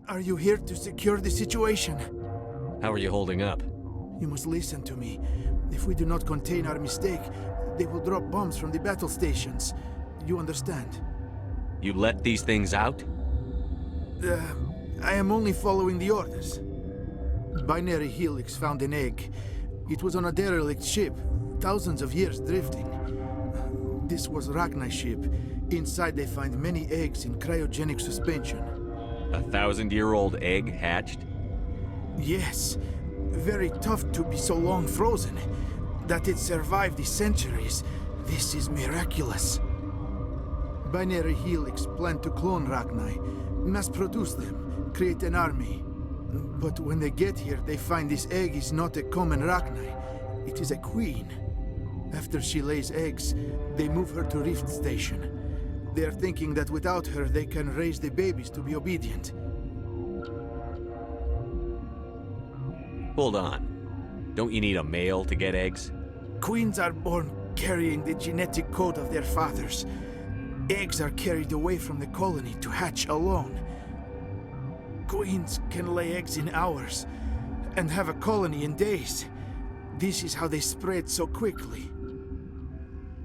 Are you here to secure the situation? How are you holding up? You must listen to me. If we do not contain our mistake, they will drop bombs from the battle stations. You understand? You let these things out? I am only following the orders. Binary Helix found an egg. It was on a derelict ship, thousands of years drifting. This was Rachni's ship. Inside they find many eggs in cryogenic suspension. A 1,000-year-old egg hatched? Yes. Very tough to be so long frozen. That it survived the centuries. This is miraculous. Binary Helix planned to clone Rachni, mass produce them, create an army. But when they get here, they find this egg is not a common Rachni. It is a queen. After she lays eggs, they move her to Rift Station. They are thinking that without her, they can raise the babies to be obedient. Hold on. Don't you need a male to get eggs? Queens are born carrying the genetic code of their fathers. Eggs are carried away from the colony to hatch alone. Queens can lay eggs in hours and have a colony in days. This is how they spread so quickly.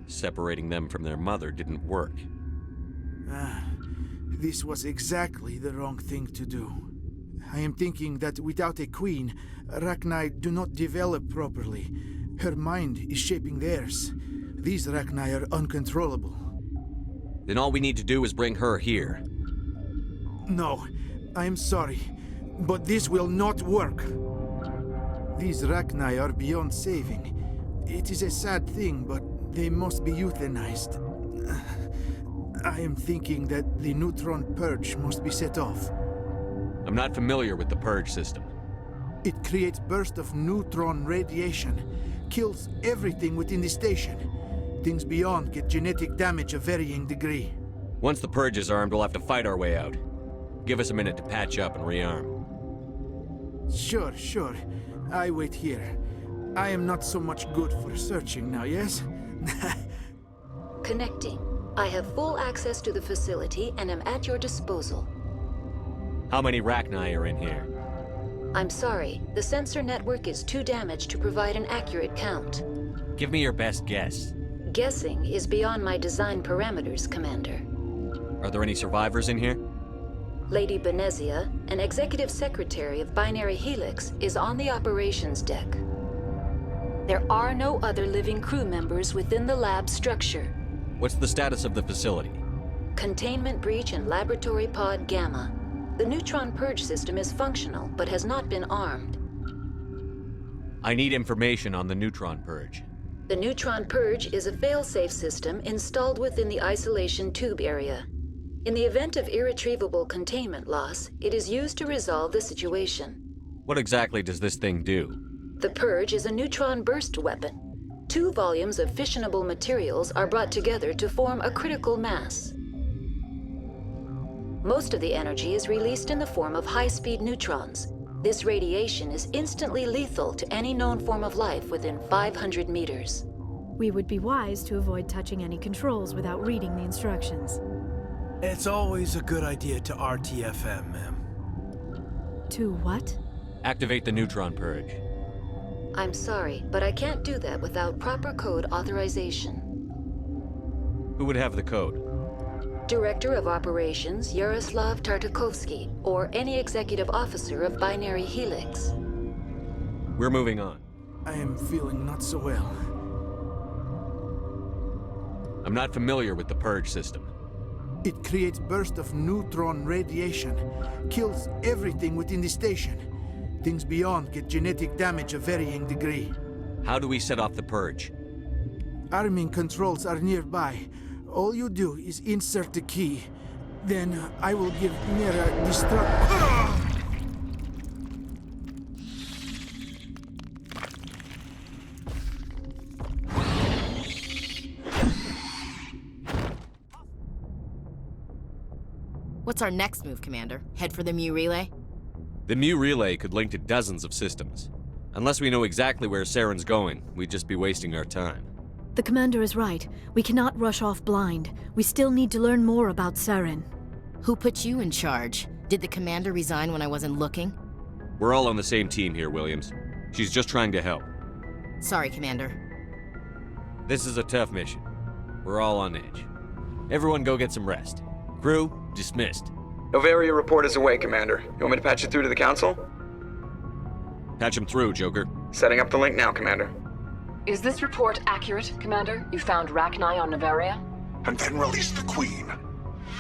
Separating them from their mother didn't work. This was exactly the wrong thing to do. I am thinking that without a queen, Rachni do not develop properly. Her mind is shaping theirs. These Rachni are uncontrollable. Then all we need to do is bring her here. No, I am sorry, but this will not work. These Rachni are beyond saving. It is a sad thing, but they must be euthanized. I am thinking that the neutron purge must be set off. I'm not familiar with the purge system. It creates bursts of neutron radiation, kills everything within the station. Things beyond get genetic damage of varying degree. Once the purge is armed, we'll have to fight our way out. Give us a minute to patch up and rearm. Sure. I wait here. I am not so much good for searching now, yes? Connecting. I have full access to the facility and am at your disposal. How many Rachni are in here? I'm sorry, the sensor network is too damaged to provide an accurate count. Give me your best guess. Guessing is beyond my design parameters, Commander. Are there any survivors in here? Lady Benezia, an executive secretary of Binary Helix, is on the operations deck. There are no other living crew members within the lab structure. What's the status of the facility? Containment breach in Laboratory Pod Gamma. The neutron purge system is functional, but has not been armed. I need information on the neutron purge. The neutron purge is a fail-safe system installed within the isolation tube area. In the event of irretrievable containment loss, it is used to resolve the situation. What exactly does this thing do? The purge is a neutron burst weapon. 2 volumes of fissionable materials are brought together to form a critical mass. Most of the energy is released in the form of high-speed neutrons. This radiation is instantly lethal to any known form of life within 500 meters. We would be wise to avoid touching any controls without reading the instructions. It's always a good idea to RTFM, ma'am. To what? Activate the neutron purge. I'm sorry, but I can't do that without proper code authorization. Who would have the code? Director of Operations Yaroslav Tartakovsky, or any executive officer of Binary Helix. We're moving on. I am feeling not so well. I'm not familiar with the purge system. It creates bursts of neutron radiation, kills everything within the station. Things beyond get genetic damage of varying degree. How do we set off the purge? Arming controls are nearby. All you do is insert the key. Then I will give Mira destruct. What's our next move, Commander? Head for the Mu relay? The Mu relay could link to dozens of systems. Unless we know exactly where Saren's going, we'd just be wasting our time. The Commander is right. We cannot rush off blind. We still need to learn more about Saren. Who put you in charge? Did the commander resign when I wasn't looking? We're all on the same team here, Williams. She's just trying to help. Sorry, Commander. This is a tough mission. We're all on edge. Everyone go get some rest. Crew, dismissed. Novaria report is away, Commander. You want me to patch it through to the Council? Patch him through, Joker. Setting up the link now, Commander. Is this report accurate, Commander? You found rachni on Novaria? And then released the Queen.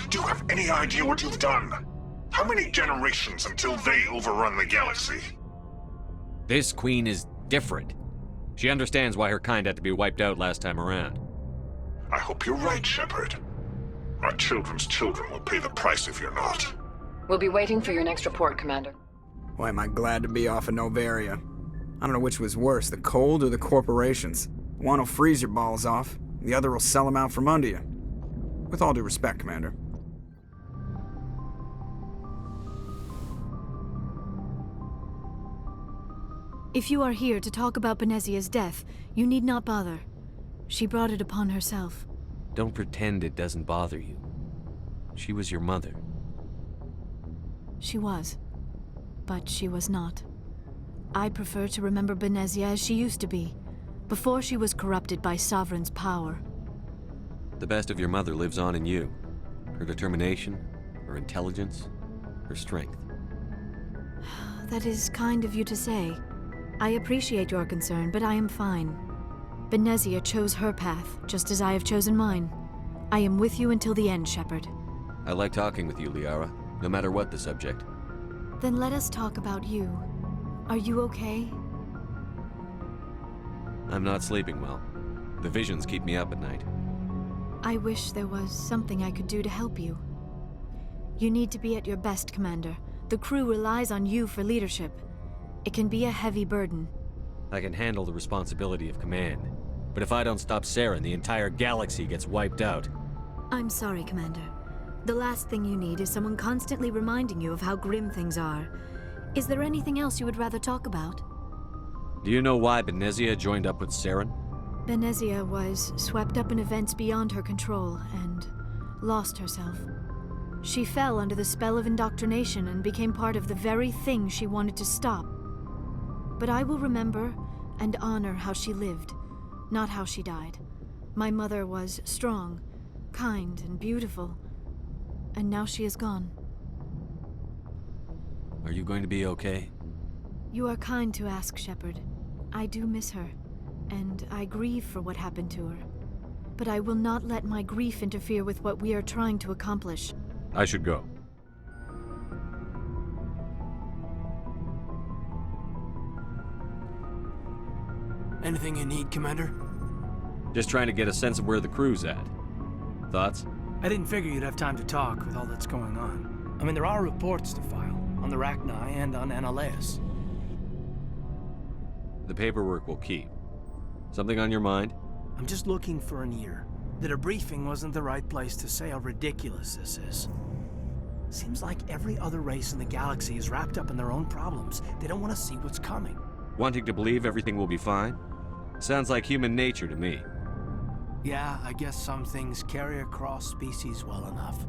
Do you have any idea what you've done? How many generations until they overrun the galaxy? This Queen is different. She understands why her kind had to be wiped out last time around. I hope you're right, Shepard. Our children's children will pay the price if you're not. We'll be waiting for your next report, Commander. Why am I glad to be off of Novaria? I don't know which was worse, the cold or the corporations. One will freeze your balls off, the other will sell them out from under you. With all due respect, Commander. If you are here to talk about Benezia's death, you need not bother. She brought it upon herself. Don't pretend it doesn't bother you. She was your mother. She was. But she was not. I prefer to remember Benezia as she used to be, before she was corrupted by Sovereign's power. The best of your mother lives on in you. Her determination, her intelligence, her strength. That is kind of you to say. I appreciate your concern, but I am fine. Benezia chose her path, just as I have chosen mine. I am with you until the end, Shepard. I like talking with you, Liara, no matter what the subject. Then let us talk about you. Are you okay? I'm not sleeping well. The visions keep me up at night. I wish there was something I could do to help you. You need to be at your best, Commander. The crew relies on you for leadership. It can be a heavy burden. I can handle the responsibility of command. But if I don't stop Saren, the entire galaxy gets wiped out. I'm sorry, Commander. The last thing you need is someone constantly reminding you of how grim things are. Is there anything else you would rather talk about? Do you know why Benezia joined up with Saren? Benezia was swept up in events beyond her control and lost herself. She fell under the spell of indoctrination and became part of the very thing she wanted to stop. But I will remember and honor how she lived, not how she died. My mother was strong, kind, and beautiful, and now she is gone. Are you going to be okay? You are kind to ask, Shepard. I do miss her, and I grieve for what happened to her. But I will not let my grief interfere with what we are trying to accomplish. I should go. Anything you need, Commander? Just trying to get a sense of where the crew's at. Thoughts? I didn't figure you'd have time to talk with all that's going on. I mean, there are reports to file, on the rachni and on Annaleus. The paperwork will keep. Something on your mind? I'm just looking for an ear. The debriefing wasn't the right place to say how ridiculous this is. Seems like every other race in the galaxy is wrapped up in their own problems. They don't want to see what's coming. Wanting to believe everything will be fine? Sounds like human nature to me. Yeah, I guess some things carry across species well enough.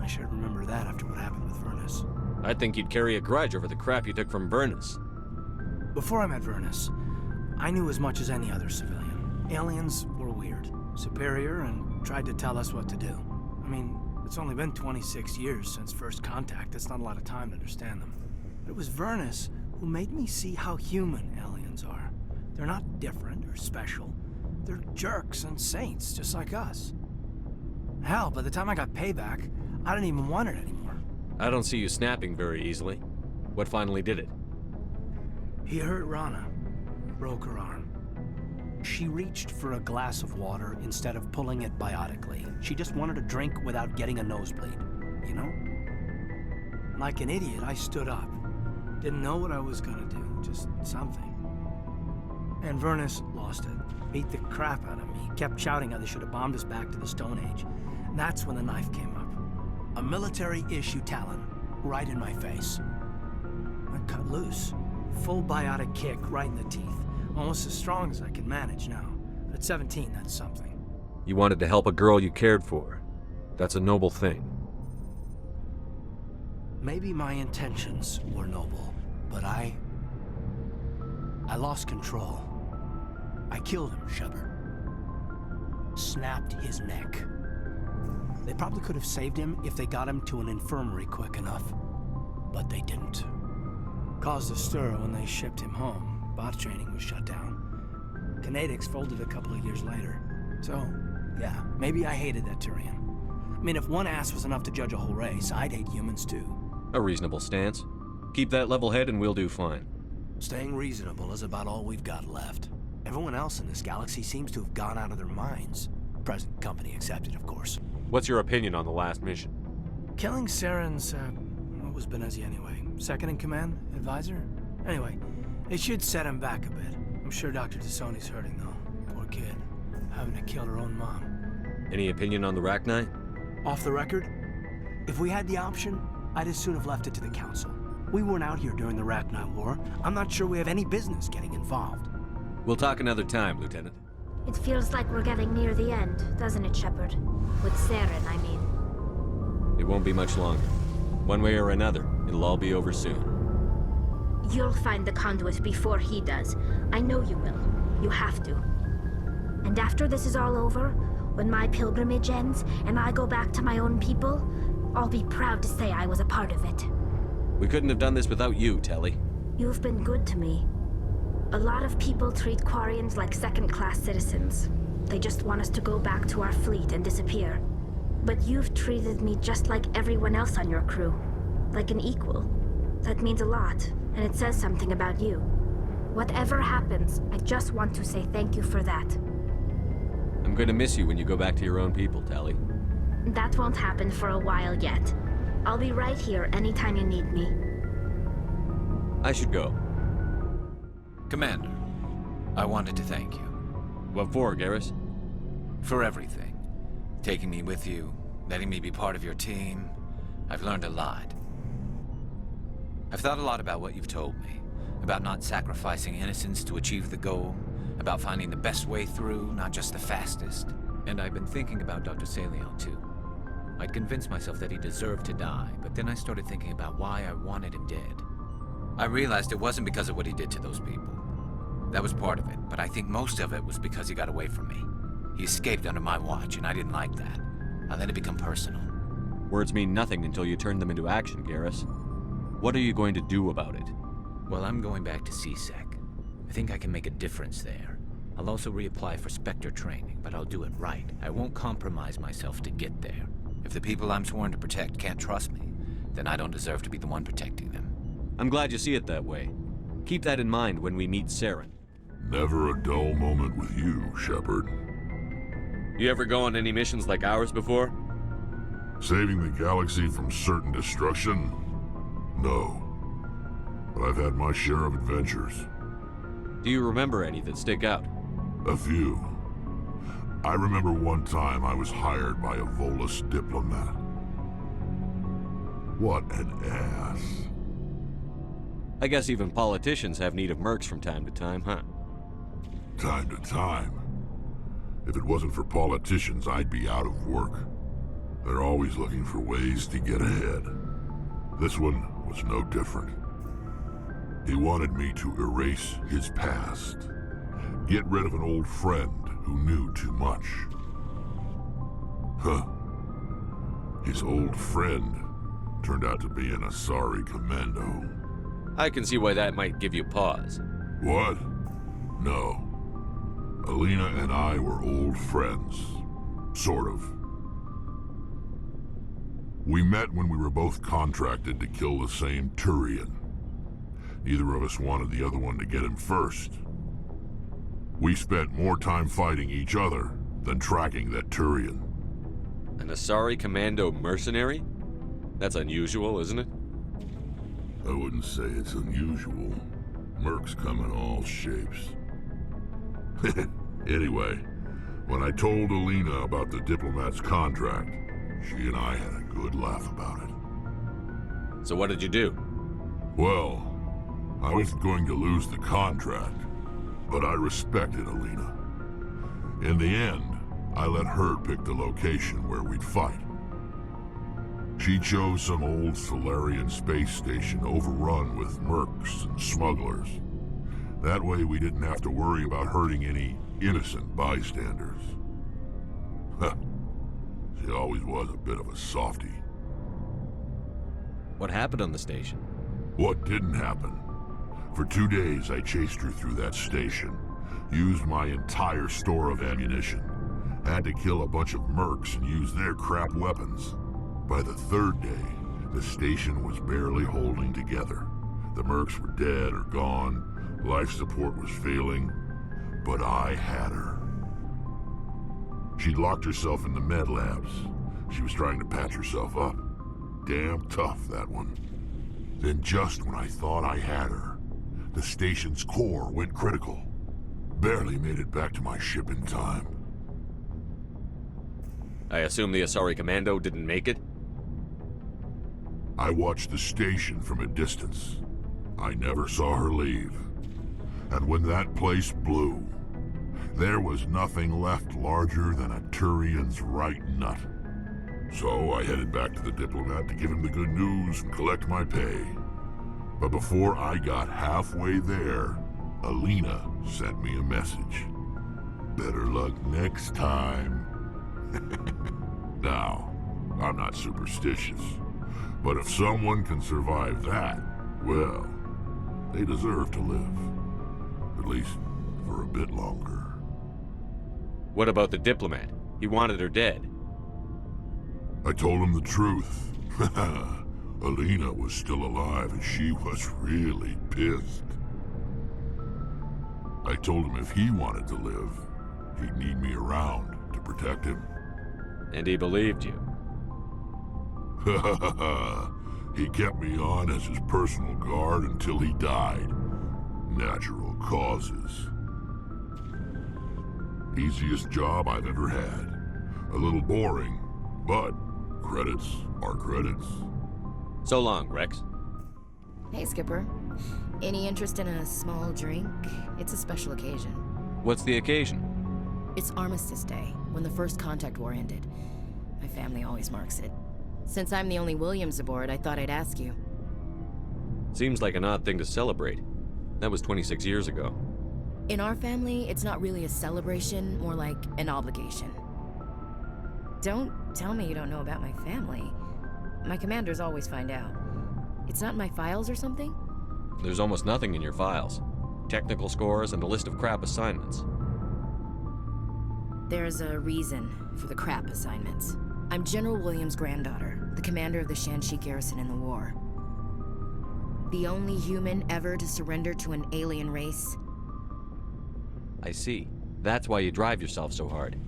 I should remember that after what happened with Vernus. I'd think you'd carry a grudge over the crap you took from Vernus. Before I met Vernus, I knew as much as any other civilian. Aliens were weird, superior, and tried to tell us what to do. I mean, it's only been 26 years since first contact. That's not a lot of time to understand them. But it was Vernus who made me see how human aliens are. They're not different or special. They're jerks and saints, just like us. Hell, by the time I got payback, I didn't even want it anymore. I don't see you snapping very easily. What finally did it? He hurt Rana. Broke her arm. She reached for a glass of water instead of pulling it biotically. She just wanted a drink without getting a nosebleed, you know? Like an idiot, I stood up. Didn't know what I was gonna do, just something. And Vernus lost it. Beat the crap out of me. Kept shouting how they should have bombed us back to the Stone Age. And that's when the knife came up. A military-issue talon, right in my face. I cut loose. Full biotic kick right in the teeth. Almost as strong as I can manage now. But at 17, that's something. You wanted to help a girl you cared for. That's a noble thing. Maybe my intentions were noble, but I lost control. I killed him, Shepard. Snapped his neck. They probably could have saved him if they got him to an infirmary quick enough, but they didn't. Caused a stir when they shipped him home. Bot training was shut down. Kinetics folded a couple of years later. So, yeah, maybe I hated that Turian. I mean, if one ass was enough to judge a whole race, I'd hate humans too. A reasonable stance. Keep that level head and we'll do fine. Staying reasonable is about all we've got left. Everyone else in this galaxy seems to have gone out of their minds. Present company accepted, of course. What's your opinion on the last mission? Killing Saren's, what was Benezia anyway? Second in command? Advisor? Anyway, it should set him back a bit. I'm sure Dr. Tassoni's hurting though. Poor kid. Having to kill her own mom. Any opinion on the rachni? Off the record, if we had the option, I'd as soon have left it to the Council. We weren't out here during the Rachni War. I'm not sure we have any business getting involved. We'll talk another time, Lieutenant. It feels like we're getting near the end, doesn't it, Shepard? With Saren, I mean. It won't be much longer. One way or another, it'll all be over soon. You'll find the conduit before he does. I know you will. You have to. And after this is all over, when my pilgrimage ends and I go back to my own people, I'll be proud to say I was a part of it. We couldn't have done this without you, Tali. You've been good to me. A lot of people treat Quarians like second-class citizens. They just want us to go back to our fleet and disappear. But you've treated me just like everyone else on your crew. Like an equal. That means a lot, and it says something about you. Whatever happens, I just want to say thank you for that. I'm going to miss you when you go back to your own people, Tali. That won't happen for a while yet. I'll be right here anytime you need me. I should go. Commander, I wanted to thank you. What for, Garrus? For everything. Taking me with you, letting me be part of your team. I've learned a lot. I've thought a lot about what you've told me. About not sacrificing innocence to achieve the goal. About finding the best way through, not just the fastest. And I've been thinking about Dr. Saleon, too. I'd convinced myself that he deserved to die, but then I started thinking about why I wanted him dead. I realized it wasn't because of what he did to those people. That was part of it, but I think most of it was because he got away from me. He escaped under my watch, and I didn't like that. I let it become personal. Words mean nothing until you turn them into action, Garrus. What are you going to do about it? Well, I'm going back to CSEC. I think I can make a difference there. I'll also reapply for Spectre training, but I'll do it right. I won't compromise myself to get there. If the people I'm sworn to protect can't trust me, then I don't deserve to be the one protecting them. I'm glad you see it that way. Keep that in mind when we meet Saren. Never a dull moment with you, Shepard. You ever go on any missions like ours before? Saving the galaxy from certain destruction? No. But I've had my share of adventures. Do you remember any that stick out? A few. I remember one time I was hired by a Volus diplomat. What an ass. I guess even politicians have need of mercs from time to time, huh? Time to time. If it wasn't for politicians, I'd be out of work. They're always looking for ways to get ahead. This one was no different. He wanted me to erase his past. Get rid of an old friend who knew too much. Huh. His old friend turned out to be an Asari commando. I can see why that might give you pause. What? No. Alina and I were old friends. Sort of. We met when we were both contracted to kill the same Turian. Neither of us wanted the other one to get him first. We spent more time fighting each other than tracking that Turian. An Asari commando mercenary? That's unusual, isn't it? I wouldn't say it's unusual. Mercs come in all shapes. Anyway, when I told Alina about the diplomat's contract, she and I had a good laugh about it. So what did you do? Well, I wasn't going to lose the contract, but I respected Alina. In the end, I let her pick the location where we'd fight. She chose some old Solarian space station overrun with mercs and smugglers. That way we didn't have to worry about hurting any innocent bystanders. Huh. She always was a bit of a softie. What happened on the station? What didn't happen? For 2 days I chased her through that station, used my entire store of ammunition, had to kill a bunch of mercs and use their crap weapons. By the 3rd day, the station was barely holding together. The mercs were dead or gone, life support was failing, but I had her. She'd locked herself in the med labs. She was trying to patch herself up. Damn tough, that one. Then just when I thought I had her, the station's core went critical. Barely made it back to my ship in time. I assume the Asari Commando didn't make it? I watched the station from a distance. I never saw her leave. And when that place blew, there was nothing left larger than a Turian's right nut. So I headed back to the diplomat to give him the good news and collect my pay. But before I got halfway there, Alina sent me a message. Better luck next time. Now, I'm not superstitious, but if someone can survive that, well, they deserve to live. At least for a bit longer. What about the diplomat? He wanted her dead. I told him the truth. Alina was still alive and she was really pissed. I told him if he wanted to live, he'd need me around to protect him. And he believed you. He kept me on as his personal guard until he died. Natural causes. Easiest job I've ever had. A little boring, but credits are credits. So long, Wrex. Hey, Skipper. Any interest in a small drink? It's a special occasion. What's the occasion? It's Armistice Day, when the First Contact War ended. My family always marks it. Since I'm the only Williams aboard, I thought I'd ask you. Seems like an odd thing to celebrate. That was 26 years ago. In our family, it's not really a celebration, more like an obligation. Don't tell me you don't know about my family. My commanders always find out. It's not in my files or something? There's almost nothing in your files. Technical scores and a list of crap assignments. There's a reason for the crap assignments. I'm General Williams' granddaughter, the commander of the Shanxi garrison in the war. The only human ever to surrender to an alien race. I see. That's why you drive yourself so hard.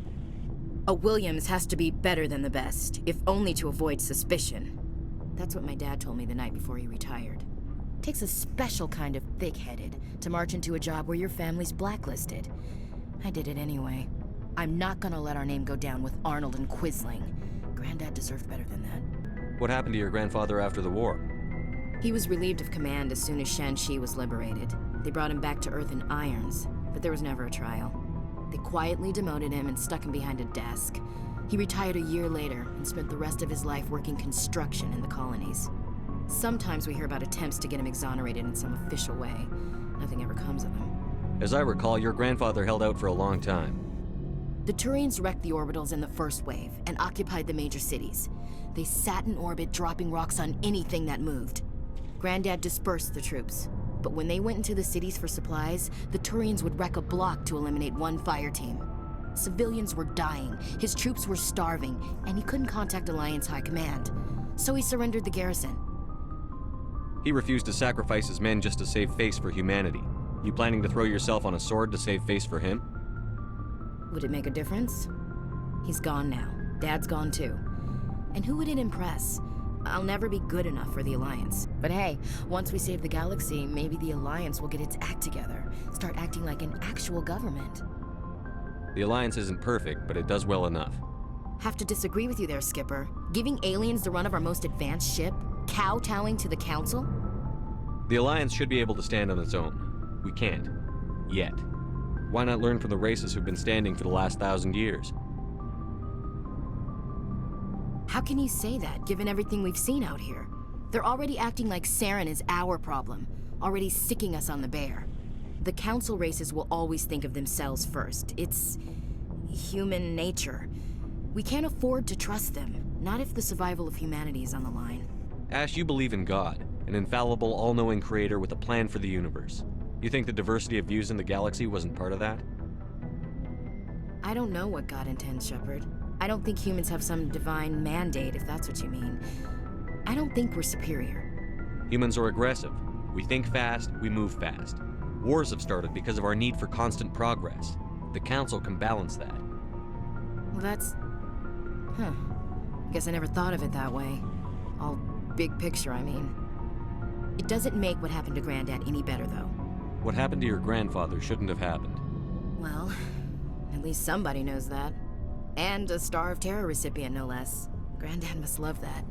A Williams has to be better than the best, if only to avoid suspicion. That's what my dad told me the night before he retired. Takes a special kind of thick-headed to march into a job where your family's blacklisted. I did it anyway. I'm not gonna let our name go down with Arnold and Quisling. Granddad deserved better than that. What happened to your grandfather after the war? He was relieved of command as soon as Shanxi was liberated. They brought him back to Earth in irons, but there was never a trial. They quietly demoted him and stuck him behind a desk. He retired a year later and spent the rest of his life working construction in the colonies. Sometimes we hear about attempts to get him exonerated in some official way. Nothing ever comes of him. As I recall, your grandfather held out for a long time. The Turians wrecked the orbitals in the first wave and occupied the major cities. They sat in orbit, dropping rocks on anything that moved. Granddad dispersed the troops, but when they went into the cities for supplies, the Turians would wreck a block to eliminate one fire team. Civilians were dying, his troops were starving, and he couldn't contact Alliance High Command. So he surrendered the garrison. He refused to sacrifice his men just to save face for humanity. You planning to throw yourself on a sword to save face for him? Would it make a difference? He's gone now. Dad's gone too. And who would it impress? I'll never be good enough for the Alliance. But hey, once we save the galaxy, maybe the Alliance will get its act together. Start acting like an actual government. The Alliance isn't perfect, but it does well enough. Have to disagree with you there, Skipper. Giving aliens the run of our most advanced ship? Kowtowing to the Council? The Alliance should be able to stand on its own. We can't. Yet. Why not learn from the races who've been standing for the last 1,000 years? How can you say that, given everything we've seen out here? They're already acting like Saren is our problem, already sicking us on the bear. The council races will always think of themselves first. It's human nature. We can't afford to trust them, not if the survival of humanity is on the line. Ash, you believe in God, an infallible, all-knowing creator with a plan for the universe. You think the diversity of views in the galaxy wasn't part of that? I don't know what God intends, Shepard. I don't think humans have some divine mandate, if that's what you mean. I don't think we're superior. Humans are aggressive. We think fast, we move fast. Wars have started because of our need for constant progress. The Council can balance that. Well, that's... Huh. Guess I never thought of it that way. All big picture, I mean. It doesn't make what happened to Granddad any better, though. What happened to your grandfather shouldn't have happened. Well, at least somebody knows that. And a Star of Terror recipient, no less. Granddad must love that.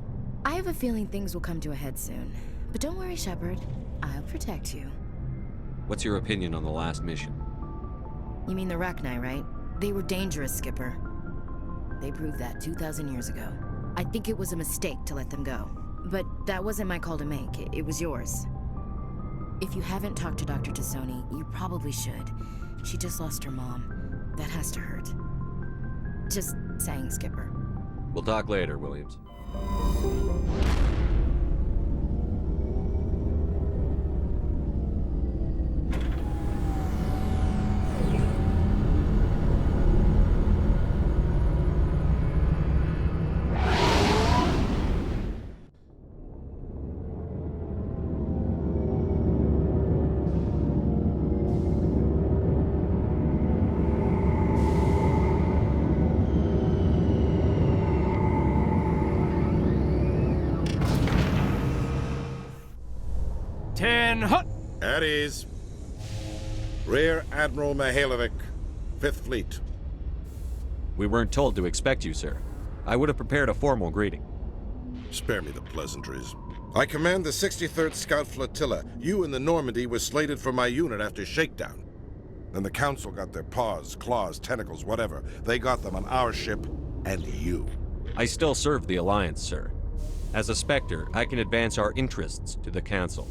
I have a feeling things will come to a head soon. But don't worry, Shepard. I'll protect you. What's your opinion on the last mission? You mean the rachni, right? They were dangerous, Skipper. They proved that 2,000 years ago. I think it was a mistake to let them go. But that wasn't my call to make. It was yours. If you haven't talked to Dr. Tassoni, you probably should. She just lost her mom. That has to hurt. Just saying, Skipper. We'll talk later, Williams. At ease. Rear Admiral Mihailovic, 5th Fleet. We weren't told to expect you, sir. I would have prepared a formal greeting. Spare me the pleasantries. I command the 63rd Scout Flotilla. You in the Normandy were slated for my unit after shakedown. Then the Council got their paws, claws, tentacles, whatever. They got them on our ship, and you. I still serve the Alliance, sir. As a Spectre, I can advance our interests to the Council.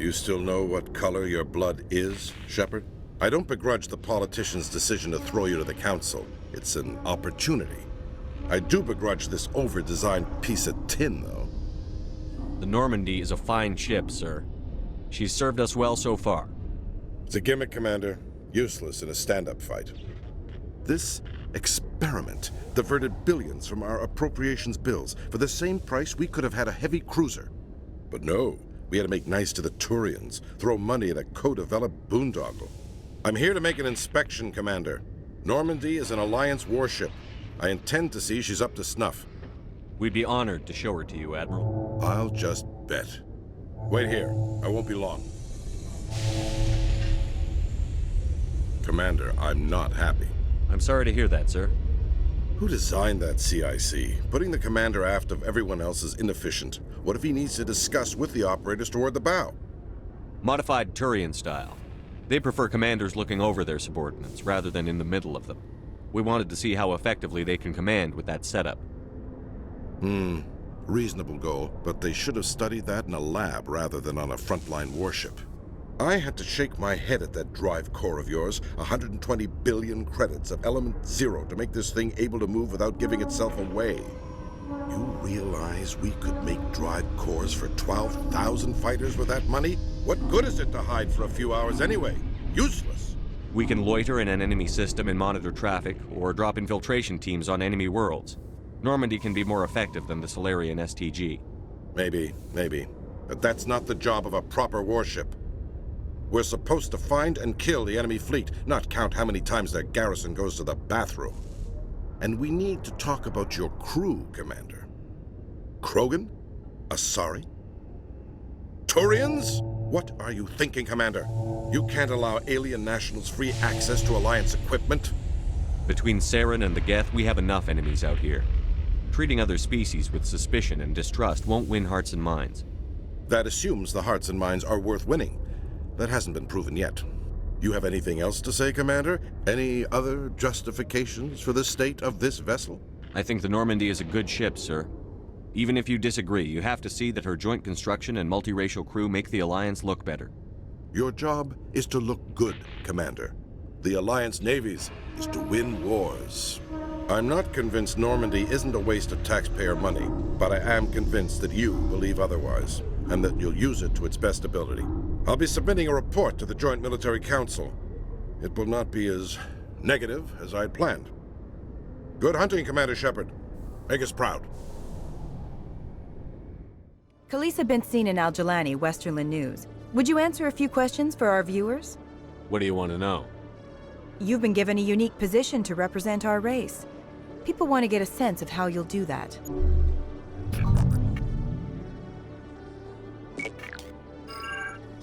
You still know what color your blood is, Shepard? I don't begrudge the politician's decision to throw you to the Council. It's an opportunity. I do begrudge this over-designed piece of tin, though. The Normandy is a fine ship, sir. She's served us well so far. It's a gimmick, Commander. Useless in a stand-up fight. This experiment diverted billions from our appropriations bills. For the same price, we could have had a heavy cruiser. But no. We had to make nice to the Turians, throw money at a co-developed boondoggle. I'm here to make an inspection, Commander. Normandy is an Alliance warship. I intend to see she's up to snuff. We'd be honored to show her to you, Admiral. I'll just bet. Wait here. I won't be long. Commander, I'm not happy. I'm sorry to hear that, sir. Who designed that CIC? Putting the commander aft of everyone else is inefficient. What if he needs to discuss with the operators toward the bow? Modified Turian style. They prefer commanders looking over their subordinates rather than in the middle of them. We wanted to see how effectively they can command with that setup. Reasonable goal, but they should have studied that in a lab rather than on a frontline warship. I had to shake my head at that drive core of yours. 120 billion credits of element 0 to make this thing able to move without giving itself away. You realize we could make drive cores for 12,000 fighters with that money? What good is it to hide for a few hours anyway? Useless. We can loiter in an enemy system and monitor traffic, or drop infiltration teams on enemy worlds. Normandy can be more effective than the Solarian STG. Maybe. But that's not the job of a proper warship. We're supposed to find and kill the enemy fleet, not count how many times their garrison goes to the bathroom. And we need to talk about your crew, Commander. Krogan? Asari? Turians? What are you thinking, Commander? You can't allow alien nationals free access to Alliance equipment. Between Saren and the Geth, we have enough enemies out here. Treating other species with suspicion and distrust won't win hearts and minds. That assumes the hearts and minds are worth winning. That hasn't been proven yet. You have anything else to say, Commander? Any other justifications for the state of this vessel? I think the Normandy is a good ship, sir. Even if you disagree, you have to see that her joint construction and multiracial crew make the Alliance look better. Your job is to look good, Commander. The Alliance navies is to win wars. I'm not convinced Normandy isn't a waste of taxpayer money, but I am convinced that you believe otherwise, and that you'll use it to its best ability. I'll be submitting a report to the Joint Military Council. It will not be as negative as I'd planned. Good hunting, Commander Shepard. Make us proud. Khaleesa been seen in Al-Jalani, Westerland News. Would you answer a few questions for our viewers? What do you want to know? You've been given a unique position to represent our race. People want to get a sense of how you'll do that.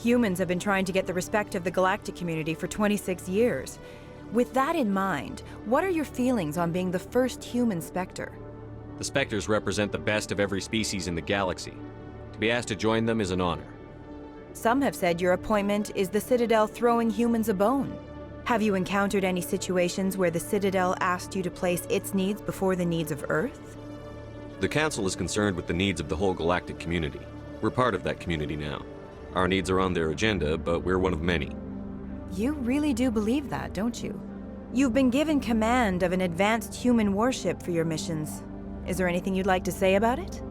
Humans have been trying to get the respect of the galactic community for 26 years. With that in mind, what are your feelings on being the first human Spectre? The Spectres represent the best of every species in the galaxy. To be asked to join them is an honor. Some have said your appointment is the Citadel throwing humans a bone. Have you encountered any situations where the Citadel asked you to place its needs before the needs of Earth? The Council is concerned with the needs of the whole galactic community. We're part of that community now. Our needs are on their agenda, but we're one of many. You really do believe that, don't you? You've been given command of an advanced human warship for your missions. Is there anything you'd like to say about it?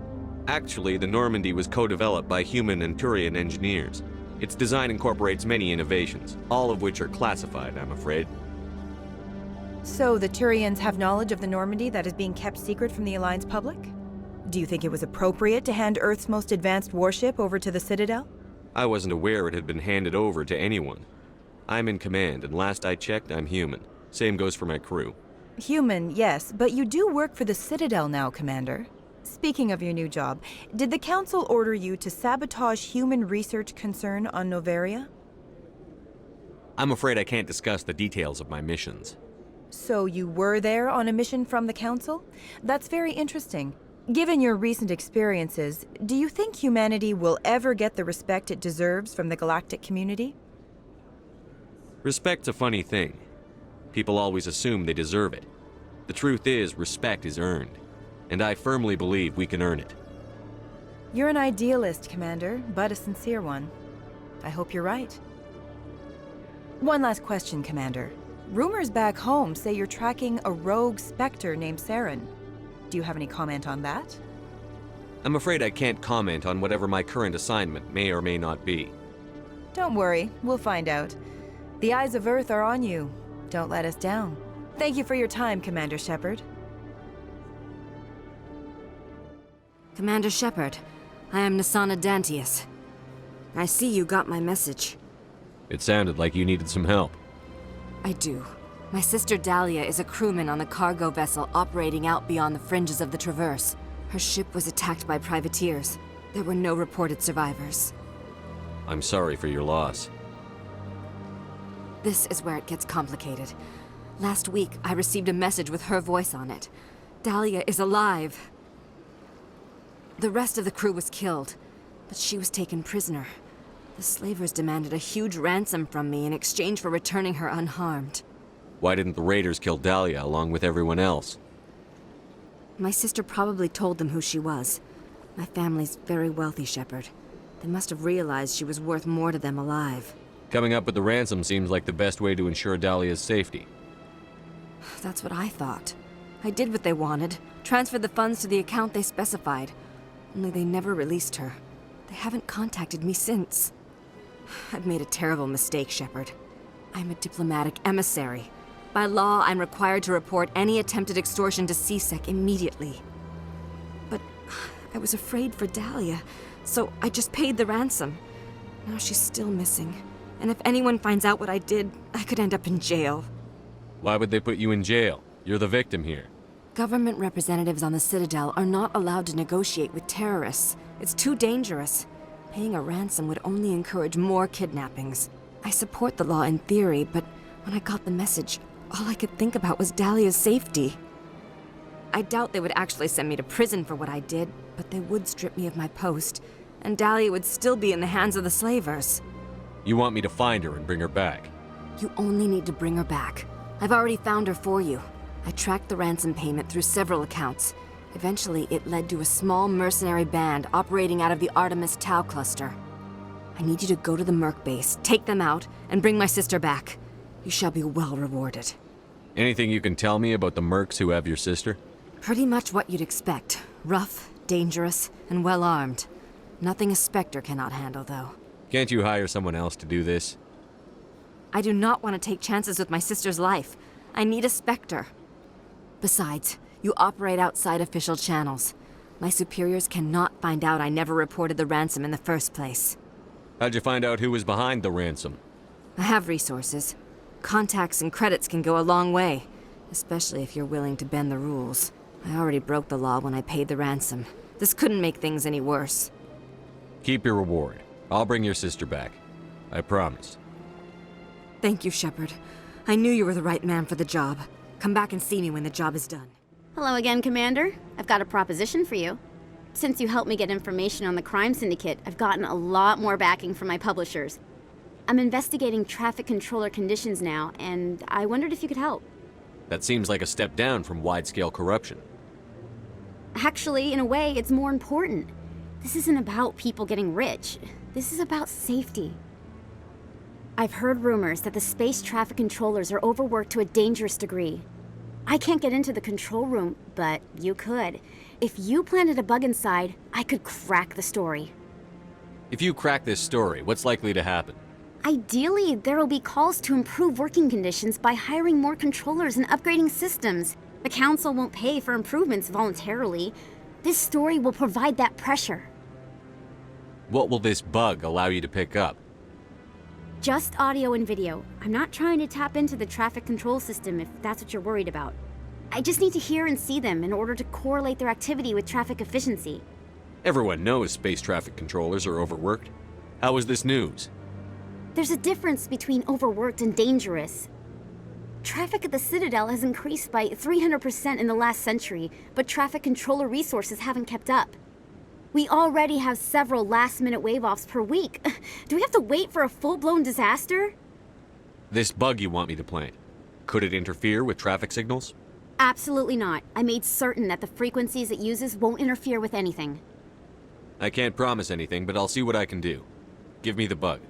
Actually, the Normandy was co-developed by human and Turian engineers. Its design incorporates many innovations, all of which are classified, I'm afraid. So the Turians have knowledge of the Normandy that is being kept secret from the Alliance public? Do you think it was appropriate to hand Earth's most advanced warship over to the Citadel? I wasn't aware it had been handed over to anyone. I'm in command, and last I checked, I'm human. Same goes for my crew. Human, yes, but you do work for the Citadel now, Commander. Speaking of your new job, did the Council order you to sabotage human research concern on Noveria? I'm afraid I can't discuss the details of my missions. So you were there on a mission from the Council? That's very interesting. Given your recent experiences, do you think humanity will ever get the respect it deserves from the galactic community? Respect's a funny thing. People always assume they deserve it. The truth is, respect is earned. And I firmly believe we can earn it. You're an idealist, Commander, but a sincere one. I hope you're right. One last question, Commander. Rumors back home say you're tracking a rogue Spectre named Saren. Do you have any comment on that? I'm afraid I can't comment on whatever my current assignment may or may not be. Don't worry, we'll find out. The eyes of Earth are on you. Don't let us down. Thank you for your time, Commander Shepard. Commander Shepard, I am Nasana Dantius. I see you got my message. It sounded like you needed some help. I do. My sister Dahlia is a crewman on the cargo vessel operating out beyond the fringes of the Traverse. Her ship was attacked by privateers. There were no reported survivors. I'm sorry for your loss. This is where it gets complicated. Last week, I received a message with her voice on it. Dahlia is alive. The rest of the crew was killed, but she was taken prisoner. The slavers demanded a huge ransom from me in exchange for returning her unharmed. Why didn't the raiders kill Dahlia along with everyone else? My sister probably told them who she was. My family's very wealthy, Shepard. They must have realized she was worth more to them alive. Coming up with the ransom seems like the best way to ensure Dahlia's safety. That's what I thought. I did what they wanted, transferred the funds to the account they specified. Only they never released her. They haven't contacted me since. I've made a terrible mistake, Shepard. I'm a diplomatic emissary. By law, I'm required to report any attempted extortion to CSEC immediately. But I was afraid for Dahlia, so I just paid the ransom. Now she's still missing. And if anyone finds out what I did, I could end up in jail. Why would they put you in jail? You're the victim here. Government representatives on the Citadel are not allowed to negotiate with terrorists. It's too dangerous. Paying a ransom would only encourage more kidnappings. I support the law in theory, but when I got the message, all I could think about was Dahlia's safety. I doubt they would actually send me to prison for what I did, but they would strip me of my post, and Dahlia would still be in the hands of the slavers. You want me to find her and bring her back? You only need to bring her back. I've already found her for you. I tracked the ransom payment through several accounts. Eventually, it led to a small mercenary band operating out of the Artemis Tau cluster. I need you to go to the Merc base, take them out, and bring my sister back. You shall be well rewarded. Anything you can tell me about the mercs who have your sister? Pretty much what you'd expect. Rough, dangerous, and well-armed. Nothing a Spectre cannot handle, though. Can't you hire someone else to do this? I do not want to take chances with my sister's life. I need a Spectre. Besides, you operate outside official channels. My superiors cannot find out I never reported the ransom in the first place. How'd you find out who was behind the ransom? I have resources. Contacts and credits can go a long way, especially if you're willing to bend the rules. I already broke the law when I paid the ransom. This couldn't make things any worse. Keep your reward. I'll bring your sister back. I promise. Thank you, Shepard. I knew you were the right man for the job. Come back and see me when the job is done. Hello again, Commander. I've got a proposition for you. Since you helped me get information on the crime syndicate, I've gotten a lot more backing from my publishers. I'm investigating traffic controller conditions now, and I wondered if you could help. That seems like a step down from wide-scale corruption. Actually, in a way, it's more important. This isn't about people getting rich. This is about safety. I've heard rumors that the space traffic controllers are overworked to a dangerous degree. I can't get into the control room, but you could. If you planted a bug inside, I could crack the story. If you crack this story, what's likely to happen? Ideally, there will be calls to improve working conditions by hiring more controllers and upgrading systems. The Council won't pay for improvements voluntarily. This story will provide that pressure. What will this bug allow you to pick up? Just audio and video. I'm not trying to tap into the traffic control system if that's what you're worried about. I just need to hear and see them in order to correlate their activity with traffic efficiency. Everyone knows space traffic controllers are overworked. How is this news? There's a difference between overworked and dangerous. Traffic at the Citadel has increased by 300% in the last century, but traffic controller resources haven't kept up. We already have several last-minute wave-offs per week. Do we have to wait for a full-blown disaster? This bug you want me to plant, could it interfere with traffic signals? Absolutely not. I made certain that the frequencies it uses won't interfere with anything. I can't promise anything, but I'll see what I can do. Give me the bug.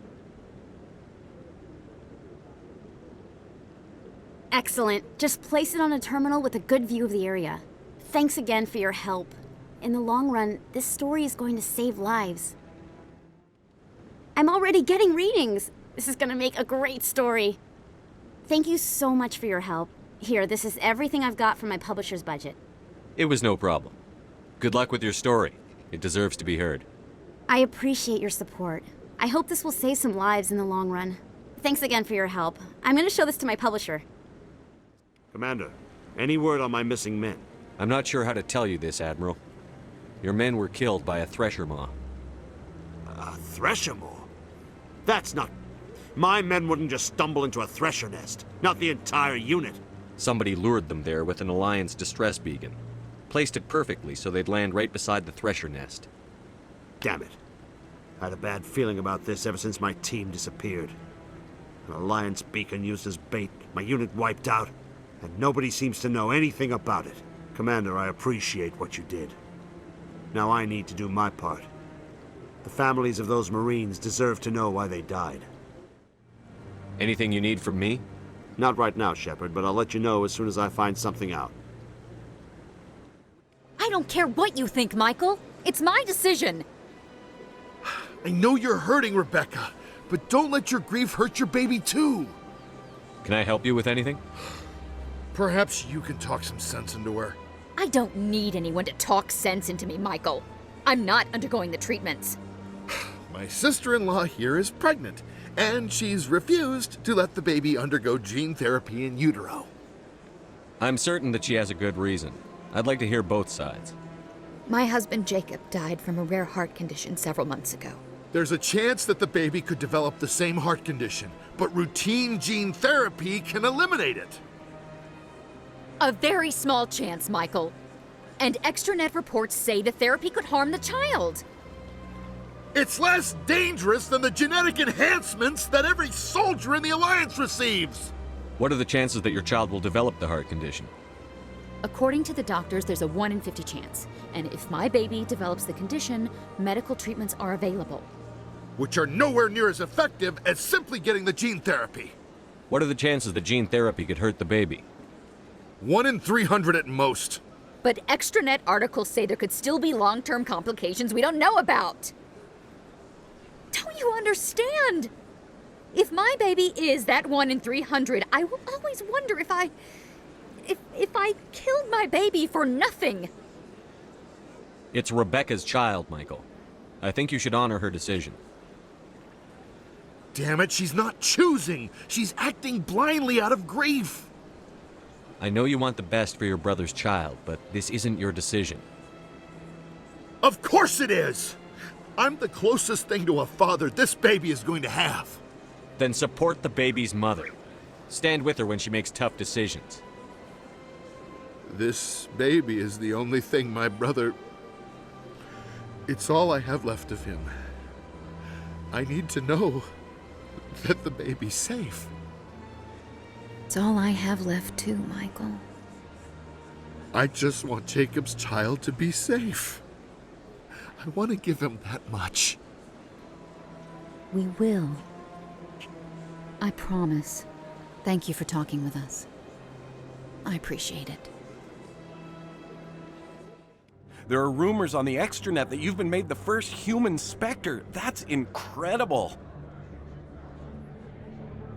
Excellent. Just place it on a terminal with a good view of the area. Thanks again for your help. In the long run, this story is going to save lives. I'm already getting readings. This is gonna make a great story. Thank you so much for your help. Here, this is everything I've got from my publisher's budget. It was no problem. Good luck with your story. It deserves to be heard. I appreciate your support. I hope this will save some lives in the long run. Thanks again for your help. I'm gonna show this to my publisher. Commander, any word on my missing men? I'm not sure how to tell you this, Admiral. Your men were killed by a thresher maw. A thresher maw? That's not... My men wouldn't just stumble into a thresher nest. Not the entire unit. Somebody lured them there with an Alliance distress beacon. Placed it perfectly so they'd land right beside the thresher nest. Damn it. I had a bad feeling about this ever since my team disappeared. An Alliance beacon used as bait, my unit wiped out, and nobody seems to know anything about it. Commander, I appreciate what you did. Now I need to do my part. The families of those Marines deserve to know why they died. Anything you need from me? Not right now, Shepard, but I'll let you know as soon as I find something out. I don't care what you think, Michael. It's my decision. I know you're hurting, Rebecca, but don't let your grief hurt your baby too. Can I help you with anything? Perhaps you can talk some sense into her. I don't need anyone to talk sense into me, Michael. I'm not undergoing the treatments. My sister-in-law here is pregnant, and she's refused to let the baby undergo gene therapy in utero. I'm certain that she has a good reason. I'd like to hear both sides. My husband Jacob died from a rare heart condition several months ago. There's a chance that the baby could develop the same heart condition, but routine gene therapy can eliminate it. A very small chance, Michael. And extranet reports say the therapy could harm the child. It's less dangerous than the genetic enhancements that every soldier in the Alliance receives. What are the chances that your child will develop the heart condition? According to the doctors, there's a 1 in 50 chance. And if my baby develops the condition, medical treatments are available. Which are nowhere near as effective as simply getting the gene therapy. What are the chances that gene therapy could hurt the baby? 1 in 300 at most. But extranet articles say there could still be long-term complications we don't know about. Don't you understand? If my baby is that 1 in 300, I will always wonder if I killed my baby for nothing. It's Rebecca's child, Michael. I think you should honor her decision. Damn it, she's not choosing. She's acting blindly out of grief. I know you want the best for your brother's child, but this isn't your decision. Of course it is! I'm the closest thing to a father this baby is going to have. Then support the baby's mother. Stand with her when she makes tough decisions. This baby is the only thing my brother... It's all I have left of him. I need to know that the baby's safe. It's all I have left too, Michael. I just want Jacob's child to be safe. I want to give him that much. We will. I promise. Thank you for talking with us. I appreciate it. There are rumors on the extranet that you've been made the first human Spectre. That's incredible.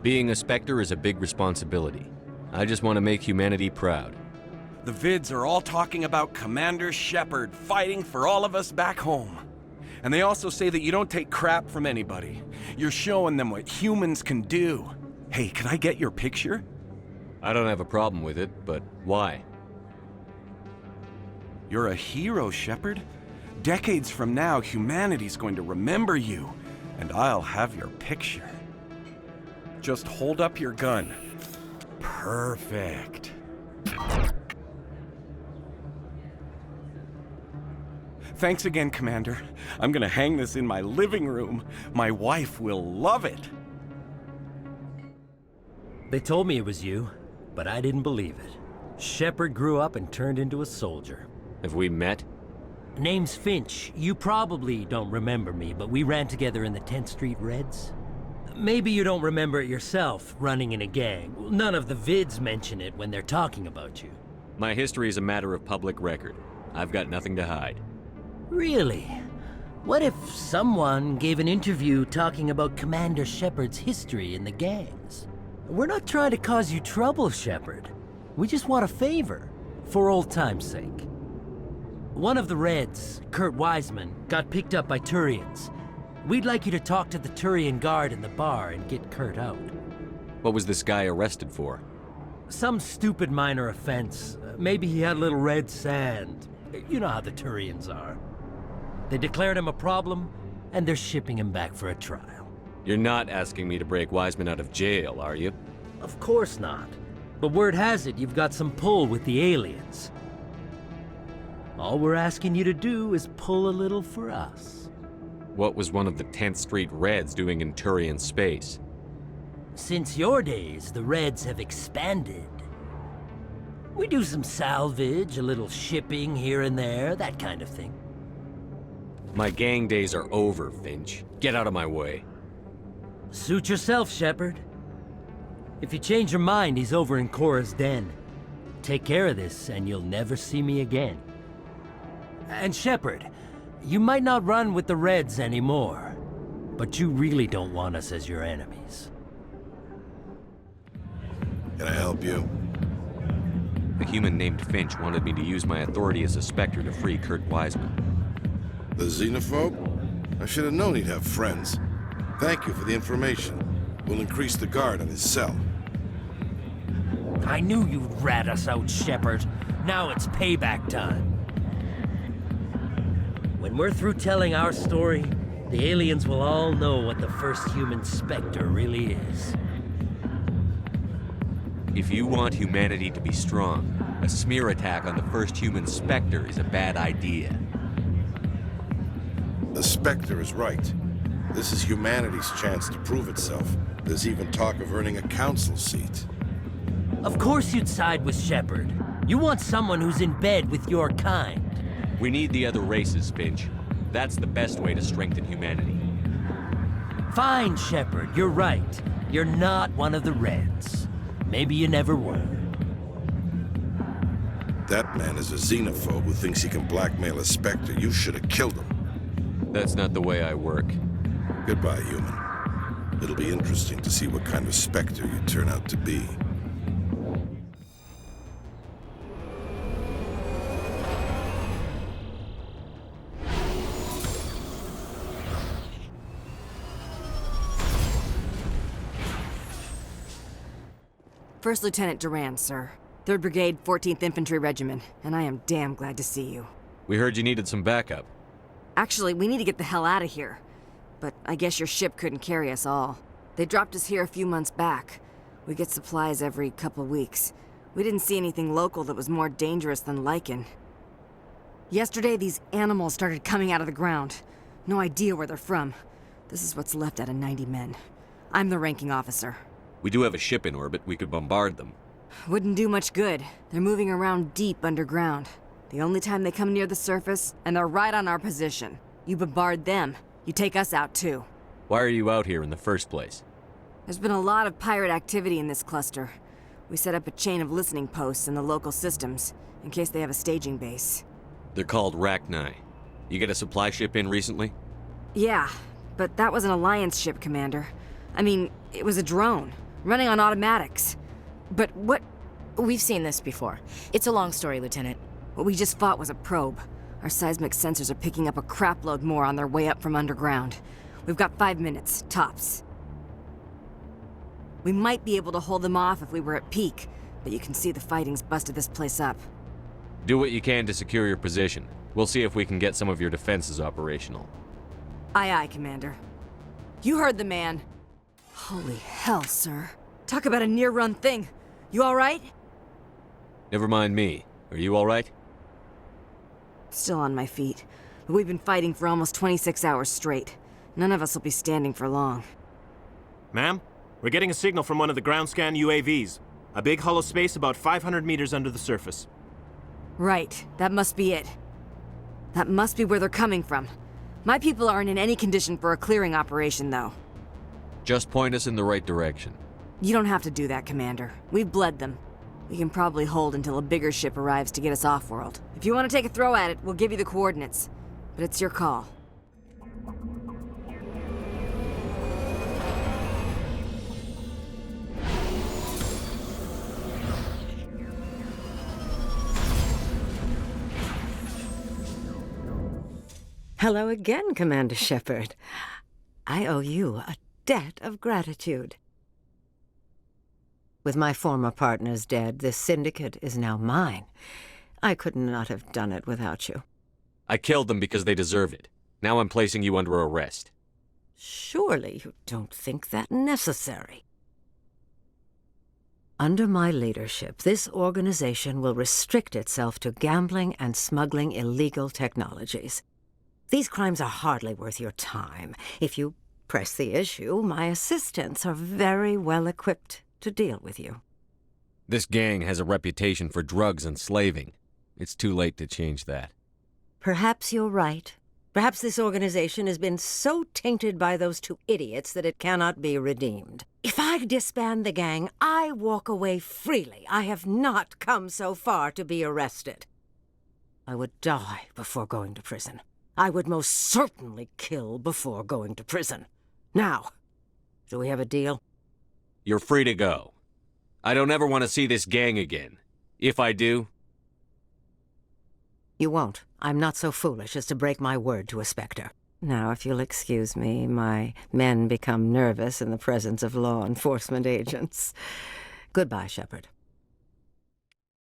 Being a Spectre is a big responsibility. I just want to make humanity proud. The vids are all talking about Commander Shepard fighting for all of us back home. And they also say that you don't take crap from anybody. You're showing them what humans can do. Hey, can I get your picture? I don't have a problem with it, but why? You're a hero, Shepard. Decades from now, humanity's going to remember you, and I'll have your picture. Just hold up your gun. Perfect. Thanks again, Commander. I'm gonna hang this in my living room. My wife will love it. They told me it was you, but I didn't believe it. Shepard grew up and turned into a soldier. Have we met? Name's Finch. You probably don't remember me, but we ran together in the 10th Street Reds. Maybe you don't remember it yourself, running in a gang. None of the vids mention it when they're talking about you. My history is a matter of public record. I've got nothing to hide. Really? What if someone gave an interview talking about Commander Shepard's history in the gangs? We're not trying to cause you trouble, Shepard. We just want a favor, for old time's sake. One of the Reds, Kurt Wiseman, got picked up by Turians. We'd like you to talk to the Turian guard in the bar and get Kurt out. What was this guy arrested for? Some stupid minor offense. Maybe he had a little red sand. You know how the Turians are. They declared him a problem, and they're shipping him back for a trial. You're not asking me to break Wiseman out of jail, are you? Of course not. But word has it you've got some pull with the aliens. All we're asking you to do is pull a little for us. What was one of the 10th Street Reds doing in Turian space? Since your days, the Reds have expanded. We do some salvage, a little shipping here and there, that kind of thing. My gang days are over, Finch. Get out of my way. Suit yourself, Shepard. If you change your mind, he's over in Cora's den. Take care of this, and you'll never see me again. And Shepard, you might not run with the Reds anymore, but you really don't want us as your enemies. Can I help you? A human named Finch wanted me to use my authority as a Spectre to free Kurt Wiseman. The xenophobe? I should have known he'd have friends. Thank you for the information. We'll increase the guard on his cell. I knew you'd rat us out, Shepard. Now it's payback time. When we're through telling our story, the aliens will all know what the first human Spectre really is. If you want humanity to be strong, a smear attack on the first human Spectre is a bad idea. The Spectre is right. This is humanity's chance to prove itself. There's even talk of earning a council seat. Of course you'd side with Shepard. You want someone who's in bed with your kind. We need the other races, Finch. That's the best way to strengthen humanity. Fine, Shepard, you're right. You're not one of the Reds. Maybe you never were. That man is a xenophobe who thinks he can blackmail a Spectre. You should have killed him. That's not the way I work. Goodbye, human. It'll be interesting to see what kind of Spectre you turn out to be. First Lieutenant Duran, sir. 3rd Brigade, 14th Infantry Regiment, and I am damn glad to see you. We heard you needed some backup. Actually, we need to get the hell out of here. But I guess your ship couldn't carry us all. They dropped us here a few months back. We get supplies every couple weeks. We didn't see anything local that was more dangerous than lichen. Yesterday, these animals started coming out of the ground. No idea where they're from. This is what's left out of 90 men. I'm the ranking officer. We do have a ship in orbit. We could bombard them. Wouldn't do much good. They're moving around deep underground. The only time they come near the surface, and they're right on our position. You bombard them, you take us out too. Why are you out here in the first place? There's been a lot of pirate activity in this cluster. We set up a chain of listening posts in the local systems, in case they have a staging base. They're called rachni. You get a supply ship in recently? Yeah, but that was an Alliance ship, Commander. I mean, it was a drone, running on automatics. But what? We've seen this before. It's a long story, Lieutenant. What we just fought was a probe. Our seismic sensors are picking up a crapload more on their way up from underground. We've got 5 minutes, tops. We might be able to hold them off if we were at peak, but you can see the fighting's busted this place up. Do what you can to secure your position. We'll see if we can get some of your defenses operational. Aye, aye, Commander. You heard the man. Holy hell, sir. Talk about a near-run thing. You all right? Never mind me. Are you all right? Still on my feet. But we've been fighting for almost 26 hours straight. None of us will be standing for long. Ma'am, we're getting a signal from one of the ground scan UAVs. A big hollow space about 500 meters under the surface. Right. That must be it. That must be where they're coming from. My people aren't in any condition for a clearing operation, though. Just point us in the right direction. You don't have to do that, Commander. We've bled them. We can probably hold until a bigger ship arrives to get us off-world. If you want to take a throw at it, we'll give you the coordinates. But it's your call. Hello again, Commander Shepard. I owe you a debt of gratitude. With my former partners dead, this syndicate is now mine. I could not have done it without you. I killed them because they deserve it. Now I'm placing you under arrest. Surely you don't think that necessary. Under my leadership, this organization will restrict itself to gambling and smuggling illegal technologies. These crimes are hardly worth your time. If you press the issue, my assistants are very well equipped to deal with you. This gang has a reputation for drugs and slaving. It's too late to change that. Perhaps you're right. Perhaps this organization has been so tainted by those two idiots that it cannot be redeemed. If I disband the gang, I walk away freely. I have not come so far to be arrested. I would die before going to prison. I would most certainly kill before going to prison. Now, do we have a deal? You're free to go. I don't ever want to see this gang again. If I do... You won't. I'm not so foolish as to break my word to a Spectre. Now, if you'll excuse me, my men become nervous in the presence of law enforcement agents. Goodbye, Shepard.